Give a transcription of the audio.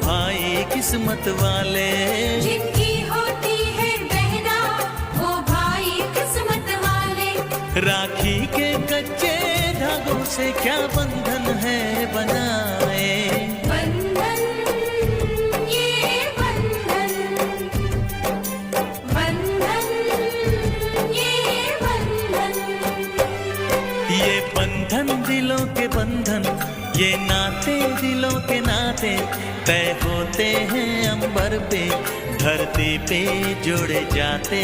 भाई किस्मत वाले, जिनकी होती है बहना वो भाई किस्मत वाले। राखी के कच्चे धागों से क्या बंधन है बनाए, बंधन ये बंधन, बंधन ये बंधन। ये बंधन दिलों के बंधन, ये नाते दिलों के नाते तय होते हैं अंबर पे, धरती पे जोड़े जाते।